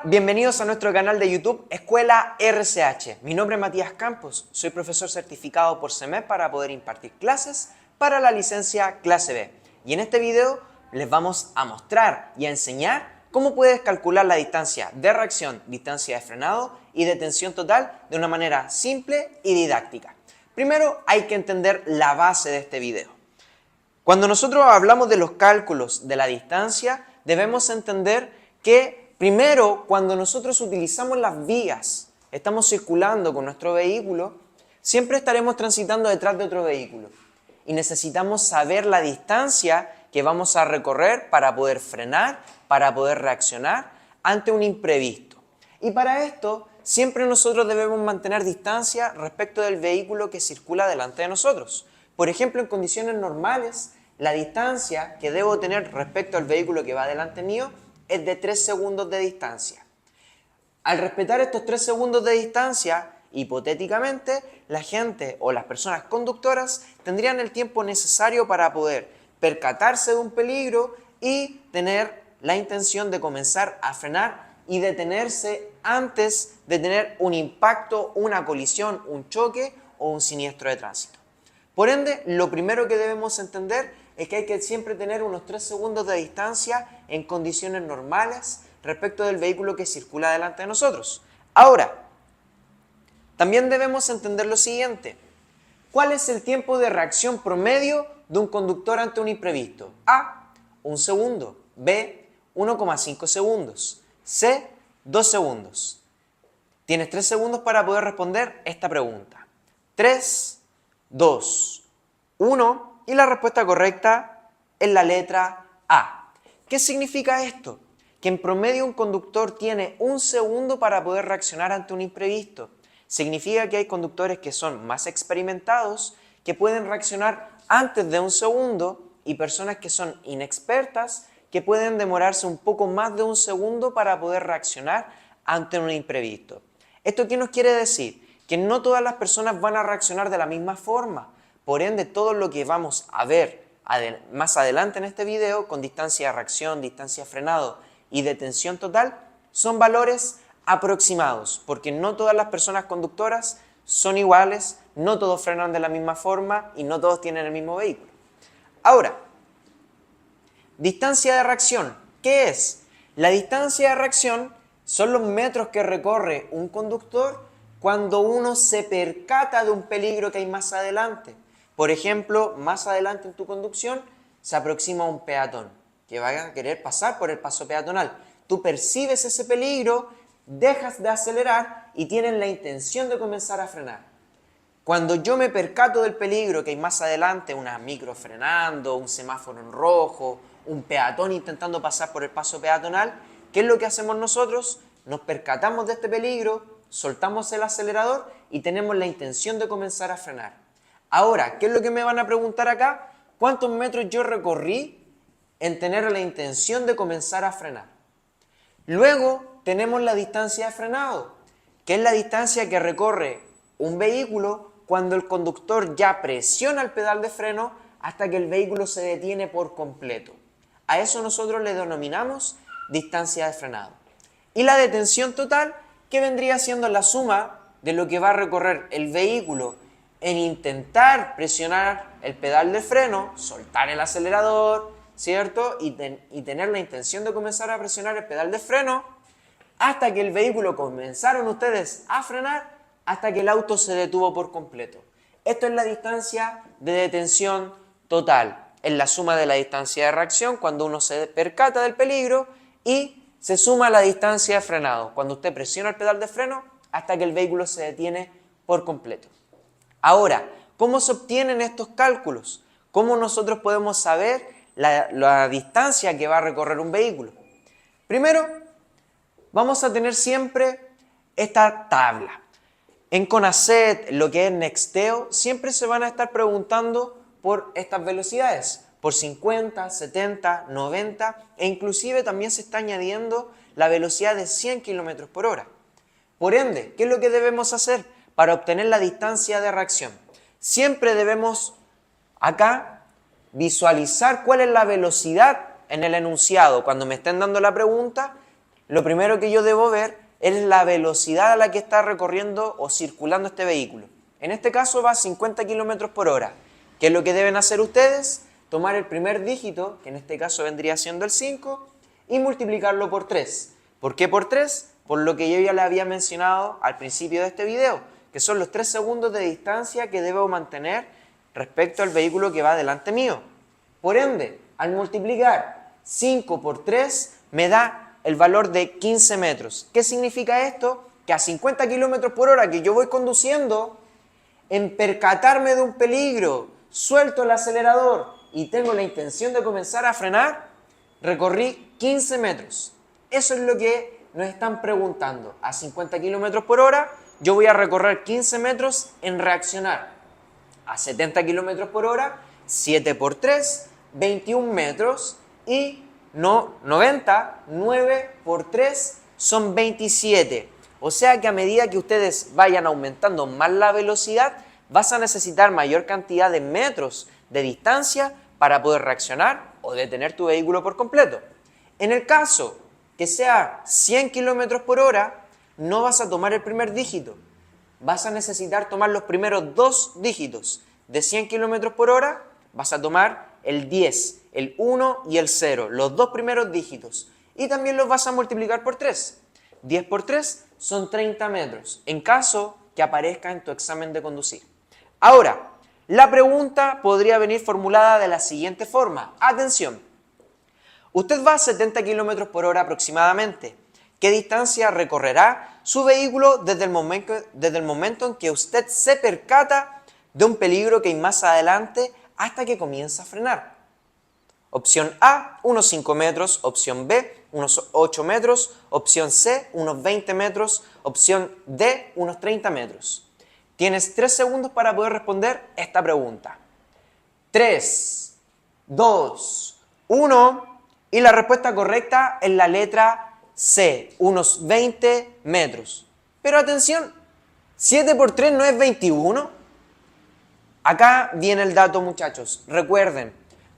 bienvenidos a nuestro canal de YouTube Escuela RCH. Mi nombre es Matías Campos, soy profesor certificado por CEMEP para poder impartir clases para la licencia Clase B. Y en este video les vamos a mostrar y a enseñar cómo puedes calcular la distancia de reacción, distancia de frenado y de tensión total de una manera simple y didáctica. Primero hay que entender la base de este video. Cuando nosotros hablamos de los cálculos de la distancia, debemos entender que primero, cuando nosotros utilizamos las vías, estamos circulando con nuestro vehículo, siempre estaremos transitando detrás de otro vehículo. Y necesitamos saber la distancia que vamos a recorrer para poder frenar, para poder reaccionar ante un imprevisto. Y para esto, siempre nosotros debemos mantener distancia respecto del vehículo que circula delante de nosotros. Por ejemplo, en condiciones normales, la distancia que debo tener respecto al vehículo que va delante mío es de 3 segundos de distancia. Al respetar estos 3 segundos de distancia, hipotéticamente, la gente o las personas conductoras tendrían el tiempo necesario para poder percatarse de un peligro y tener la intención de comenzar a frenar y detenerse antes de tener un impacto, una colisión, un choque o un siniestro de tránsito. Por ende, lo primero que debemos entender es que hay que siempre tener unos 3 segundos de distancia en condiciones normales respecto del vehículo que circula delante de nosotros. Ahora, también debemos entender lo siguiente. ¿Cuál es el tiempo de reacción promedio de un conductor ante un imprevisto? A, 1 segundo. B, 1,5 segundos. C, 2 segundos. Tienes 3 segundos para poder responder esta pregunta. 3, 2, 1 y la respuesta correcta es la letra A. ¿Qué significa esto? Que en promedio un conductor tiene 1 segundo para poder reaccionar ante un imprevisto. Significa que hay conductores que son más experimentados, que pueden reaccionar antes de 1 segundo y personas que son inexpertas, que pueden demorarse un poco más de 1 segundo para poder reaccionar ante un imprevisto. ¿Esto qué nos quiere decir? Que no todas las personas van a reaccionar de la misma forma. Por ende, todo lo que vamos a ver más adelante en este video, con distancia de reacción, distancia de frenado y de tensión total, son valores aproximados, porque no todas las personas conductoras son iguales, no todos frenan de la misma forma y no todos tienen el mismo vehículo. Ahora, distancia de reacción, ¿qué es? La distancia de reacción son los metros que recorre un conductor cuando uno se percata de un peligro que hay más adelante. Por ejemplo, más adelante en tu conducción se aproxima un peatón que va a querer pasar por el paso peatonal. Tú percibes ese peligro, dejas de acelerar y tienes la intención de comenzar a frenar. Cuando yo me percato del peligro que hay más adelante, una micro frenando, un semáforo en rojo, un peatón intentando pasar por el paso peatonal, ¿qué es lo que hacemos nosotros? Nos percatamos de este peligro, soltamos el acelerador y tenemos la intención de comenzar a frenar. Ahora, ¿qué es lo que me van a preguntar acá? ¿Cuántos metros yo recorrí en tener la intención de comenzar a frenar? Luego tenemos la distancia de frenado, que es la distancia que recorre un vehículo cuando el conductor ya presiona el pedal de freno hasta que el vehículo se detiene por completo. A eso nosotros le denominamos distancia de frenado. Y la detención total, que vendría siendo la suma de lo que va a recorrer el vehículo en intentar presionar el pedal de freno, soltar el acelerador, ¿cierto? Y tener la intención de comenzar a presionar el pedal de freno hasta que el vehículo comenzaron ustedes a frenar, hasta que el auto se detuvo por completo. Esto es la distancia de detención total. Es la suma de la distancia de reacción cuando uno se percata del peligro y se suma la distancia de frenado, cuando usted presiona el pedal de freno hasta que el vehículo se detiene por completo. Ahora, ¿cómo se obtienen estos cálculos? ¿Cómo nosotros podemos saber la distancia que va a recorrer un vehículo? Primero, vamos a tener siempre esta tabla. En CONACET, lo que es Nexteo, siempre se van a estar preguntando por estas velocidades, por 50, 70, 90 e inclusive también se está añadiendo la velocidad de 100 km por hora. Por ende, ¿qué es lo que debemos hacer para obtener la distancia de reacción? Siempre debemos acá visualizar cuál es la velocidad en el enunciado. Cuando me estén dando la pregunta, lo primero que yo debo ver es la velocidad a la que está recorriendo o circulando este vehículo. En este caso va a 50 km por hora. ¿Qué es lo que deben hacer ustedes? Tomar el primer dígito, que en este caso vendría siendo el 5, y multiplicarlo por 3. ¿Por qué por 3? Por lo que yo ya le había mencionado al principio de este video, que son los 3 segundos de distancia que debo mantener respecto al vehículo que va delante mío. Por ende, al multiplicar 5 por 3 me da el valor de 15 metros. ¿Qué significa esto? Que a 50 km por hora que yo voy conduciendo, en percatarme de un peligro, suelto el acelerador y tengo la intención de comenzar a frenar, recorrí 15 metros. Eso es lo que nos están preguntando. A 50 km por hora yo voy a recorrer 15 metros en reaccionar. A 70 km por hora, 7 por 3, 21 metros y 90, 9 por 3 son 27. O sea que a medida que ustedes vayan aumentando más la velocidad, vas a necesitar mayor cantidad de metros de distancia para poder reaccionar o detener tu vehículo por completo. En el caso que sea 100 km por hora, no vas a tomar el primer dígito. Vas a necesitar tomar los primeros 2 dígitos. De 100 km por hora vas a tomar el 10, el 1 y el 0, los 2 primeros dígitos. Y también los vas a multiplicar por 3. 10 por 3 son 30 metros, en caso que aparezca en tu examen de conducir. Ahora, la pregunta podría venir formulada de la siguiente forma. Atención, usted va a 70 km por hora aproximadamente. ¿Qué distancia recorrerá su vehículo desde el momento en que usted se percata de un peligro que hay más adelante hasta que comienza a frenar? Opción A, unos 5 metros. Opción B, unos 8 metros. Opción C, unos 20 metros. Opción D, unos 30 metros. Tienes 3 segundos para poder responder esta pregunta. 3, 2, 1. Y la respuesta correcta es la letra C, unos 20 metros. Pero atención, 7 por 3 no es 21. Acá viene el dato, muchachos. Recuerden,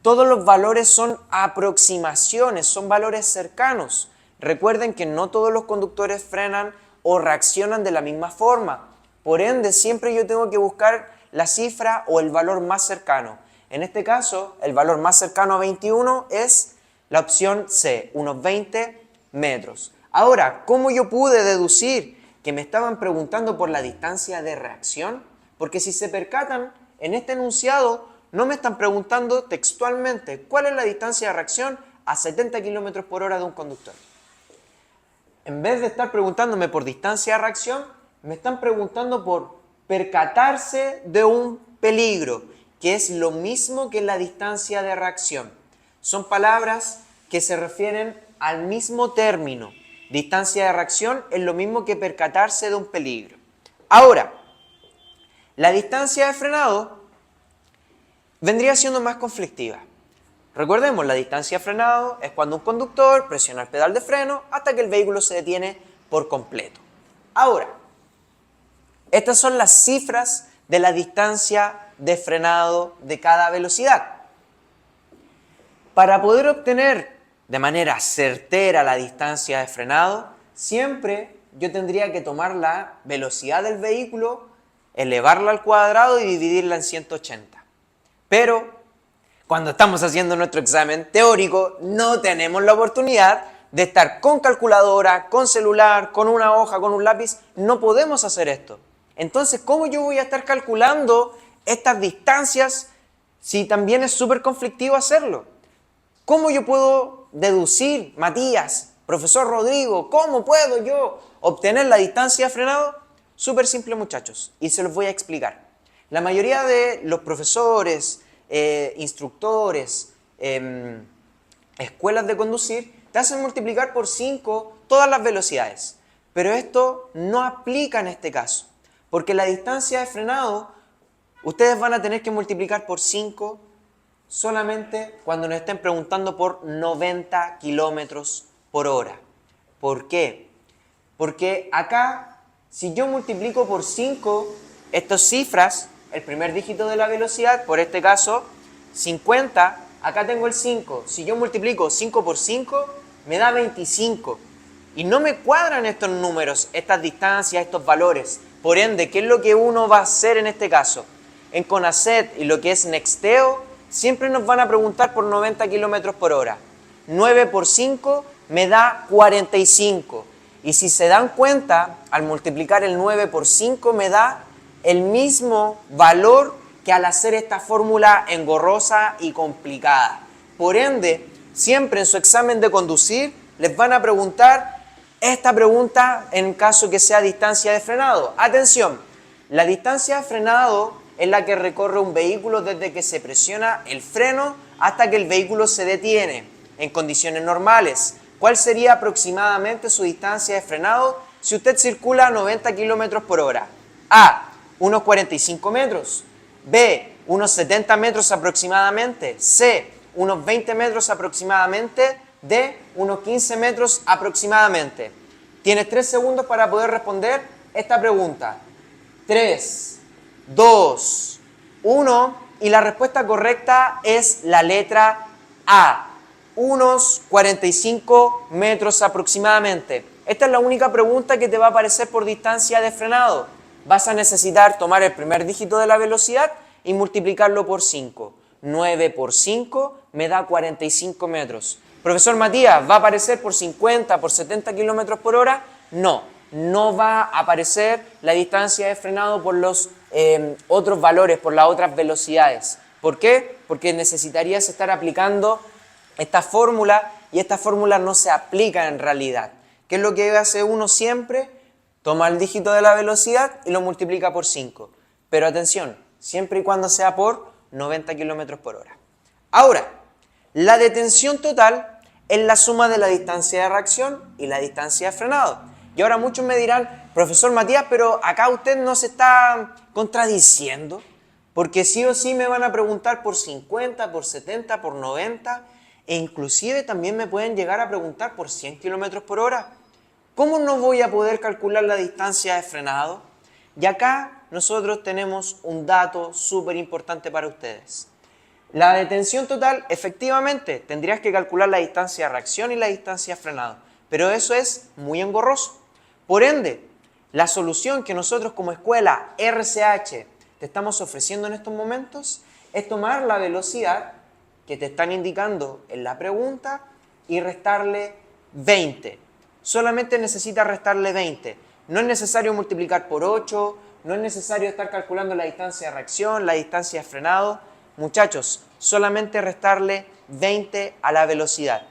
todos los valores son aproximaciones, son valores cercanos. Recuerden que no todos los conductores frenan o reaccionan de la misma forma. Por ende, siempre yo tengo que buscar la cifra o el valor más cercano. En este caso, el valor más cercano a 21 es la opción C, unos 20 metros. Ahora, ¿cómo yo pude deducir que me estaban preguntando por la distancia de reacción? Porque si se percatan, en este enunciado no me están preguntando textualmente cuál es la distancia de reacción a 70 km por hora de un conductor. En vez de estar preguntándome por distancia de reacción, me están preguntando por percatarse de un peligro, que es lo mismo que la distancia de reacción. Son palabras que se refieren al mismo término. Distancia de reacción es lo mismo que percatarse de un peligro. Ahora, la distancia de frenado vendría siendo más conflictiva. Recordemos, la distancia de frenado es cuando un conductor presiona el pedal de freno hasta que el vehículo se detiene por completo. Ahora, estas son las cifras de la distancia de frenado de cada velocidad. Para poder obtener de manera certera la distancia de frenado, siempre yo tendría que tomar la velocidad del vehículo, elevarla al cuadrado y dividirla en 180. Pero cuando estamos haciendo nuestro examen teórico, no tenemos la oportunidad de estar con calculadora, con celular, con una hoja, con un lápiz. No podemos hacer esto. Entonces, ¿cómo yo voy a estar calculando estas distancias si también es súper conflictivo hacerlo? ¿Cómo yo puedo deducir, Matías, profesor Rodrigo, cómo puedo yo obtener la distancia de frenado? Súper simple, muchachos, y se los voy a explicar. La mayoría de los profesores, instructores, escuelas de conducir, te hacen multiplicar por 5 todas las velocidades. Pero esto no aplica en este caso, porque la distancia de frenado, ustedes van a tener que multiplicar por 5 solamente cuando nos estén preguntando por 90 kilómetros por hora. ¿Por qué? Porque acá, si yo multiplico por 5 estas cifras, el primer dígito de la velocidad, por este caso 50, acá tengo el 5. Si yo multiplico 5 por 5, me da 25. Y no me cuadran estos números, estas distancias, estos valores. Por ende, ¿qué es lo que uno va a hacer en este caso? En CONACET y lo que es Nexteo, siempre nos van a preguntar por 90 kilómetros por hora. 9 por 5 me da 45. Y si se dan cuenta, al multiplicar el 9 por 5 me da el mismo valor que al hacer esta fórmula engorrosa y complicada. Por ende, siempre en su examen de conducir les van a preguntar esta pregunta en caso que sea distancia de frenado. Atención, la distancia de frenado es la que recorre un vehículo desde que se presiona el freno hasta que el vehículo se detiene en condiciones normales. ¿Cuál sería aproximadamente su distancia de frenado si usted circula a 90 kilómetros por hora? A, unos 45 metros. B, unos 70 metros aproximadamente. C, unos 20 metros aproximadamente. D, unos 15 metros aproximadamente. Tienes 3 segundos para poder responder esta pregunta. 3, 2, 1 y la respuesta correcta es la letra A. Unos 45 metros aproximadamente. Esta es la única pregunta que te va a aparecer por distancia de frenado. Vas a necesitar tomar el primer dígito de la velocidad y multiplicarlo por 5. 9 por 5 me da 45 metros. Profesor Matías, ¿va a aparecer por 50, por 70 kilómetros por hora? No, no va a aparecer la distancia de frenado por los otros valores, por las otras velocidades. ¿Por qué? Porque necesitarías estar aplicando esta fórmula y esta fórmula no se aplica en realidad. ¿Qué es lo que hace uno siempre? Toma el dígito de la velocidad y lo multiplica por 5. Pero atención, siempre y cuando sea por 90 kilómetros por hora. Ahora, la detención total es la suma de la distancia de reacción y la distancia de frenado. Y ahora muchos me dirán, profesor Matías, pero acá usted no se está contradiciendo, porque sí o sí me van a preguntar por 50, por 70, por 90, e inclusive también me pueden llegar a preguntar por 100 kilómetros por hora. ¿Cómo no voy a poder calcular la distancia de frenado? Y acá nosotros tenemos un dato súper importante para ustedes. La detención total, efectivamente, tendrías que calcular la distancia de reacción y la distancia de frenado, pero eso es muy engorroso. Por ende, la solución que nosotros como escuela RCH te estamos ofreciendo en estos momentos es tomar la velocidad que te están indicando en la pregunta y restarle 20. Solamente necesitas restarle 20. No es necesario multiplicar por 8, no es necesario estar calculando la distancia de reacción, la distancia de frenado. Muchachos, solamente restarle 20 a la velocidad.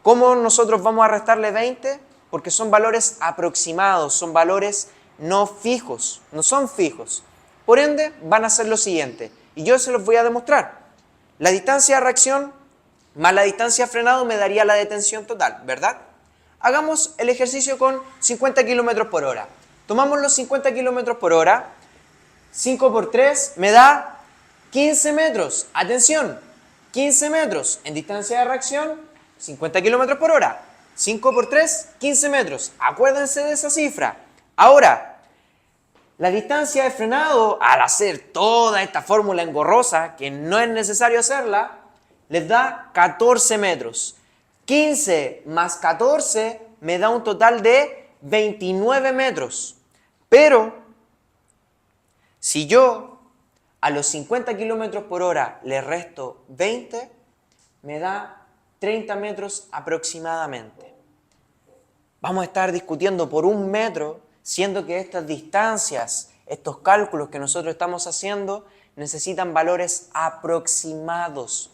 ¿Cómo nosotros vamos a restarle 20? Porque son valores aproximados, son valores no fijos, no son fijos. Por ende, van a ser lo siguiente, y yo se los voy a demostrar. La distancia de reacción más la distancia de frenado me daría la detención total, ¿verdad? Hagamos el ejercicio con 50 kilómetros por hora. Tomamos los 50 kilómetros por hora, 5 por 3 me da 15 metros, atención, 15 metros en distancia de reacción, 50 kilómetros por hora. 5 por 3, 15 metros. Acuérdense de esa cifra. Ahora, la distancia de frenado, al hacer toda esta fórmula engorrosa, que no es necesario hacerla, les da 14 metros. 15 más 14 me da un total de 29 metros. Pero, si yo a los 50 kilómetros por hora le resto 20, me da 30 metros aproximadamente. Vamos a estar discutiendo por 1 metro, siendo que estas distancias, estos cálculos que nosotros estamos haciendo, necesitan valores aproximados.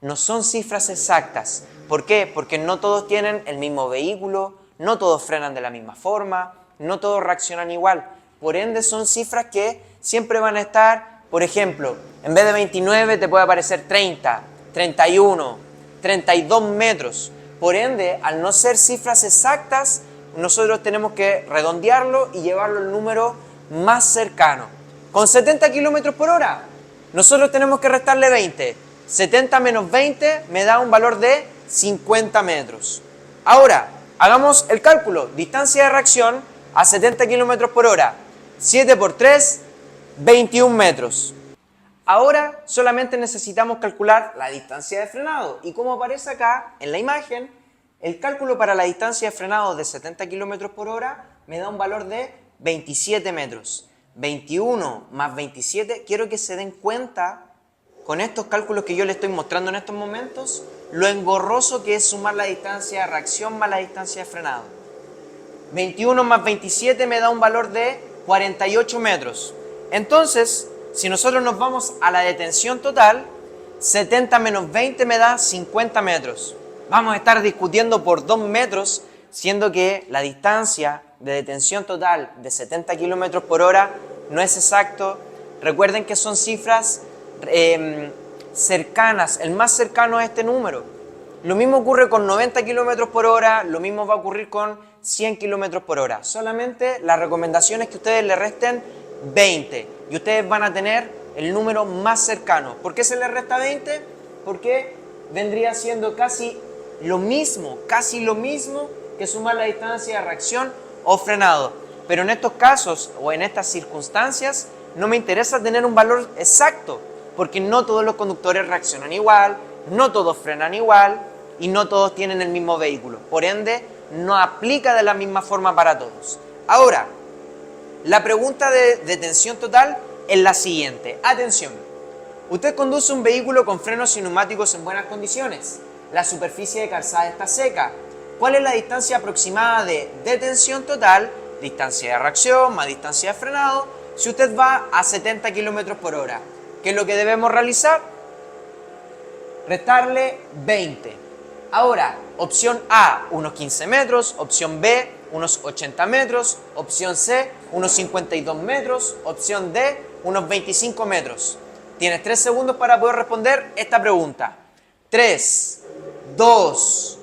No son cifras exactas. ¿Por qué? Porque no todos tienen el mismo vehículo, no todos frenan de la misma forma, no todos reaccionan igual. Por ende, son cifras que siempre van a estar, por ejemplo, en vez de 29 te puede aparecer 30, 31, 32 metros. Por ende, al no ser cifras exactas, nosotros tenemos que redondearlo y llevarlo al número más cercano. Con 70 kilómetros por hora, nosotros tenemos que restarle 20. 70 menos 20 me da un valor de 50 metros. Ahora, hagamos el cálculo. Distancia de reacción a 70 kilómetros por hora. 7 por 3, 21 metros. Ahora solamente necesitamos calcular la distancia de frenado. Y como aparece acá en la imagen, el cálculo para la distancia de frenado de 70 km por hora me da un valor de 27 metros. 21 más 27, quiero que se den cuenta con estos cálculos que yo les estoy mostrando en estos momentos, lo engorroso que es sumar la distancia de reacción más la distancia de frenado. 21 más 27 me da un valor de 48 metros. Entonces, si nosotros nos vamos a la detención total, 70 menos 20 me da 50 metros. Vamos a estar discutiendo por 2 metros, siendo que la distancia de detención total de 70 km por hora no es exacto. Recuerden que son cifras cercanas, el más cercano a este número. Lo mismo ocurre con 90 km por hora, lo mismo va a ocurrir con 100 km por hora. Solamente la recomendación es que ustedes le resten 20 y ustedes van a tener el número más cercano. ¿Por qué se le resta 20? Porque vendría siendo casi lo mismo que sumar la distancia de reacción o frenado. Pero en estos casos o en estas circunstancias no me interesa tener un valor exacto, porque no todos los conductores reaccionan igual, no todos frenan igual y no todos tienen el mismo vehículo. Por ende, no aplica de la misma forma para todos. Ahora, la pregunta de detención total es la siguiente. Atención, usted conduce un vehículo con frenos y neumáticos en buenas condiciones. La superficie de calzada está seca. ¿Cuál es la distancia aproximada de detención total, distancia de reacción más distancia de frenado, si usted va a 70 km por hora? ¿Qué es lo que debemos realizar? Restarle 20. Ahora, opción A, unos 15 metros, opción B, unos 80 metros, opción C, unos 52 metros, opción D, unos 25 metros. Tienes 3 segundos para poder responder esta pregunta. 3, 2,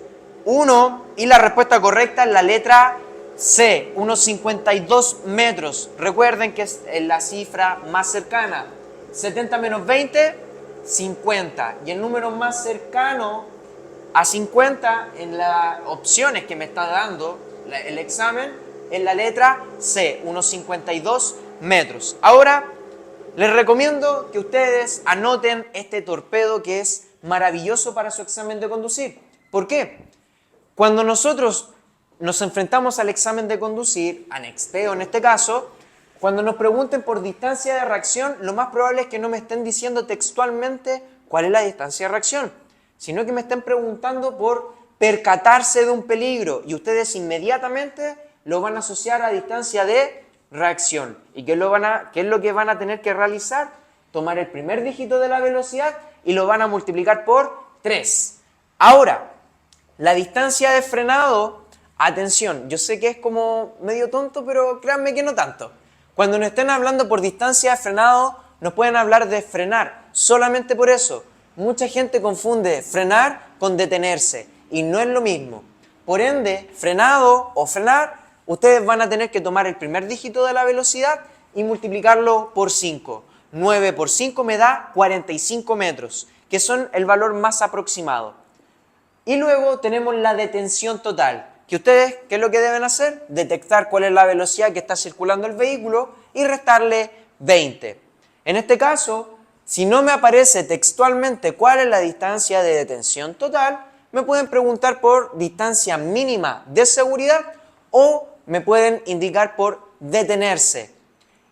1 y la respuesta correcta es la letra C, unos 52 metros. Recuerden que es la cifra más cercana. 70 menos 20, 50. Y el número más cercano a 50 en las opciones que me está dando el examen es la letra C, unos 52 metros. Ahora, les recomiendo que ustedes anoten este torpedo que es maravilloso para su examen de conducir. ¿Por qué? Cuando nosotros nos enfrentamos al examen de conducir, a Nexteo en este caso, cuando nos pregunten por distancia de reacción, lo más probable es que no me estén diciendo textualmente cuál es la distancia de reacción, sino que me estén preguntando por percatarse de un peligro y ustedes inmediatamente lo van a asociar a distancia de reacción. ¿Y qué es lo que van a tener que realizar? Tomar el primer dígito de la velocidad y lo van a multiplicar por 3. Ahora, la distancia de frenado, atención, yo sé que es como medio tonto, pero créanme que no tanto. Cuando nos estén hablando por distancia de frenado, nos pueden hablar de frenar, solamente por eso. Mucha gente confunde frenar con detenerse y no es lo mismo. Por ende, frenado o frenar, ustedes van a tener que tomar el primer dígito de la velocidad y multiplicarlo por 5. 9 por 5 me da 45 metros, que son el valor más aproximado. Y luego tenemos la detención total, que ustedes, ¿qué es lo que deben hacer? Detectar cuál es la velocidad que está circulando el vehículo y restarle 20. En este caso, si no me aparece textualmente cuál es la distancia de detención total, me pueden preguntar por distancia mínima de seguridad o me pueden indicar por detenerse.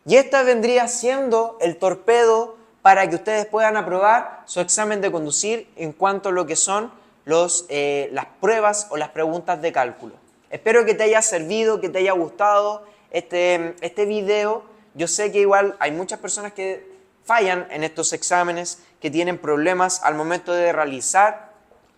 Y esta vendría siendo el torpedo para que ustedes puedan aprobar su examen de conducir en cuanto a lo que son las pruebas o las preguntas de cálculo. Espero que te haya servido, que te haya gustado este video. Yo sé que igual hay muchas personas que fallan en estos exámenes, que tienen problemas al momento de realizar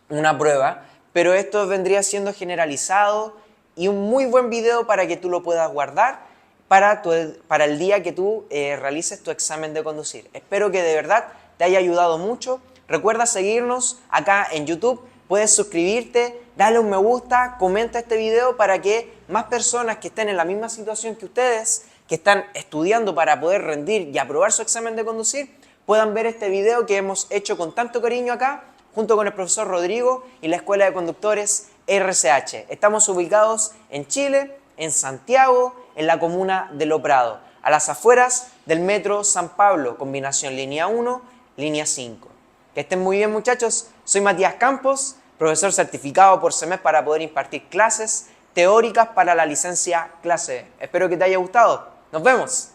una prueba, pero esto vendría siendo generalizado y un muy buen video para que tú lo puedas guardar para el día que tú realices tu examen de conducir. Espero que de verdad te haya ayudado mucho. Recuerda seguirnos acá en YouTube. Puedes suscribirte, darle un me gusta, comenta este video para que más personas que estén en la misma situación que ustedes, que están estudiando para poder rendir y aprobar su examen de conducir, puedan ver este video que hemos hecho con tanto cariño acá, junto con el profesor Rodrigo y la Escuela de Conductores RCH. Estamos ubicados en Chile, en Santiago, en la comuna de Lo Prado, a las afueras del Metro San Pablo, combinación línea 1, línea 5. Que estén muy bien, muchachos. Soy Matías Campos, profesor certificado por CEMES para poder impartir clases teóricas para la licencia clase B. Espero que te haya gustado. ¡Nos vemos!